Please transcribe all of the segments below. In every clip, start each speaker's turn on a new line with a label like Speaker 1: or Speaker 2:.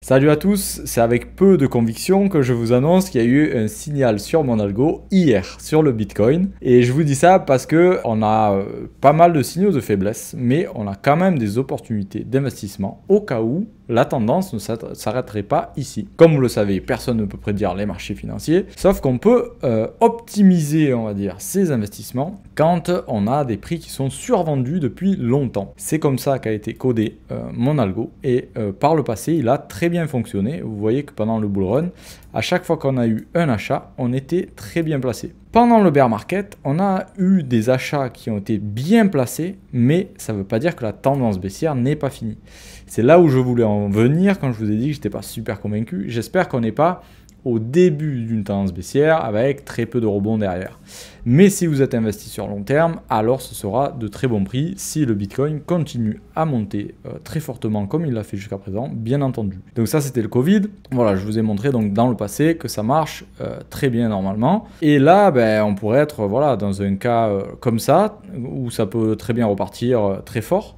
Speaker 1: Salut à tous, c'est avec peu de conviction que je vous annonce qu'il y a eu un signal sur mon algo hier sur le Bitcoin. Et je vous dis ça parce que on a pas mal de signaux de faiblesse, mais on a quand même des opportunités d'investissement au cas où la tendance ne s'arrêterait pas ici. Comme vous le savez, personne ne peut prédire les marchés financiers, sauf qu'on peut optimiser, on va dire, ses investissements quand on a des prix qui sont survendus depuis longtemps. C'est comme ça qu'a été codé mon algo et par le passé, il a très bien fonctionné. Vous voyez que pendant le bull run, à chaque fois qu'on a eu un achat, on était très bien placé. Pendant le bear market, on a eu des achats qui ont été bien placés, mais ça ne veut pas dire que la tendance baissière n'est pas finie. C'est là où je voulais en venir quand je vous ai dit que je n'étais pas super convaincu. J'espère qu'on n'est pas au début d'une tendance baissière avec très peu de rebonds derrière. Mais si vous êtes investi sur long terme, alors ce sera de très bons prix si le Bitcoin continue à monter très fortement comme il l'a fait jusqu'à présent, bien entendu. Donc ça, c'était le Covid. Voilà, je vous ai montré donc dans le passé que ça marche très bien normalement. Et là, on pourrait être voilà, dans un cas comme ça, où ça peut très bien repartir très fort.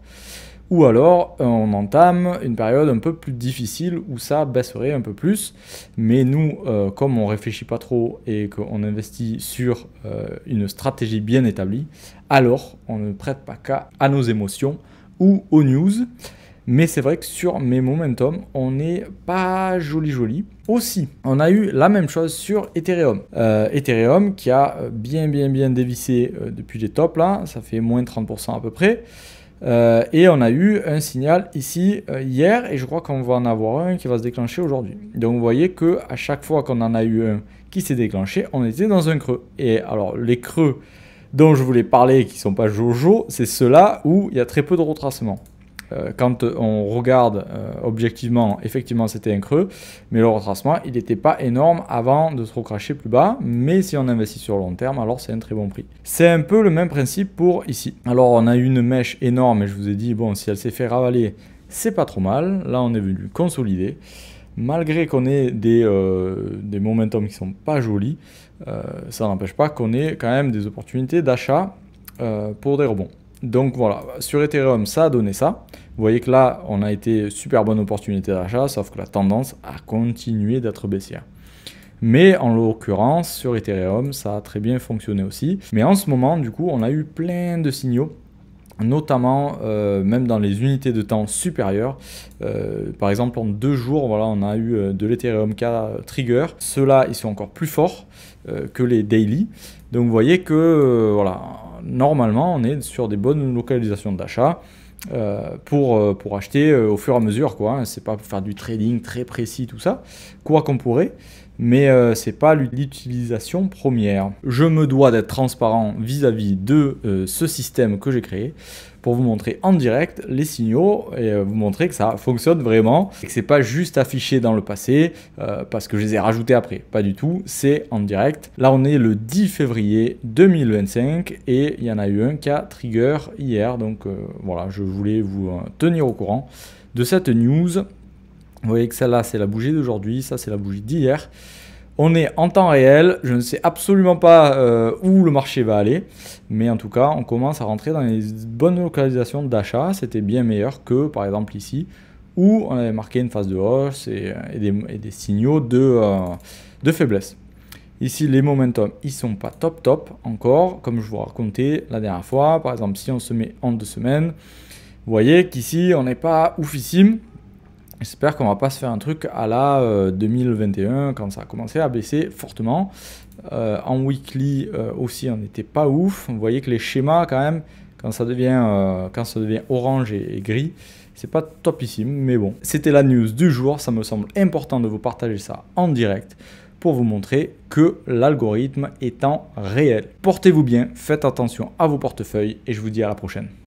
Speaker 1: Ou alors, on entame une période un peu plus difficile où ça baisserait un peu plus. Mais nous, comme on ne réfléchit pas trop et qu'on investit sur une stratégie bien établie, alors on ne prête pas cas à nos émotions ou aux news. Mais c'est vrai que sur mes momentum, on n'est pas joli. Aussi, on a eu la même chose sur Ethereum. Ethereum qui a bien dévissé depuis les tops là, ça fait moins 30% à peu près. Et on a eu un signal ici hier et je crois qu'on va en avoir un qui va se déclencher aujourd'hui. Donc vous voyez que à chaque fois qu'on en a eu un qui s'est déclenché, on était dans un creux. Et alors les creux dont je voulais parler qui ne sont pas jojo, c'est ceux-là où il y a très peu de retracement. Quand on regarde objectivement, effectivement c'était un creux, mais le retracement il n'était pas énorme avant de se recracher plus bas, mais si on investit sur le long terme, alors c'est un très bon prix. C'est un peu le même principe pour ici. Alors on a eu une mèche énorme et je vous ai dit, bon, si elle s'est fait ravaler, c'est pas trop mal. Là on est venu consolider. Malgré qu'on ait des momentum qui sont pas jolis, ça n'empêche pas qu'on ait quand même des opportunités d'achat pour des rebonds. Donc voilà, sur Ethereum, ça a donné ça. Vous voyez que là, on a été super bonne opportunité d'achat, sauf que la tendance a continué d'être baissière. Mais en l'occurrence, sur Ethereum, ça a très bien fonctionné aussi. Mais en ce moment, du coup, on a eu plein de signaux, notamment même dans les unités de temps supérieures. Par exemple, en 2 jours, voilà, on a eu de l'Ethereum K trigger. Ceux-là, ils sont encore plus forts que les daily. Donc vous voyez que voilà, normalement, on est sur des bonnes localisations d'achat pour acheter au fur et à mesure, quoi. Hein. C'est pas pour faire du trading très précis, tout ça, quoi qu'on pourrait. Mais c'est pas l'utilisation première. Je me dois d'être transparent vis-à-vis de ce système que j'ai créé pour vous montrer en direct les signaux et vous montrer que ça fonctionne vraiment et que c'est pas juste affiché dans le passé parce que je les ai rajoutés après. Pas du tout, c'est en direct. Là, on est le 10 février 2025 et il y en a eu un qui a trigger hier. Donc voilà, je voulais vous tenir au courant de cette news. Vous voyez que celle-là, c'est la bougie d'aujourd'hui, ça, c'est la bougie d'hier. On est en temps réel, je ne sais absolument pas où le marché va aller, mais en tout cas, on commence à rentrer dans les bonnes localisations d'achat. C'était bien meilleur que, par exemple, ici, où on avait marqué une phase de hausse et des signaux de faiblesse. Ici, les momentum, ils ne sont pas top encore, comme je vous racontais la dernière fois. Par exemple, si on se met en 2 semaines, vous voyez qu'ici, on n'est pas oufissime. J'espère qu'on ne va pas se faire un truc à la 2021 quand ça a commencé à baisser fortement. En weekly aussi, on n'était pas ouf. Vous voyez que les schémas, quand même, quand ça devient orange et gris, c'est pas topissime. Mais bon, c'était la news du jour. Ça me semble important de vous partager ça en direct pour vous montrer que l'algorithme est en réel. Portez-vous bien, faites attention à vos portefeuilles et je vous dis à la prochaine.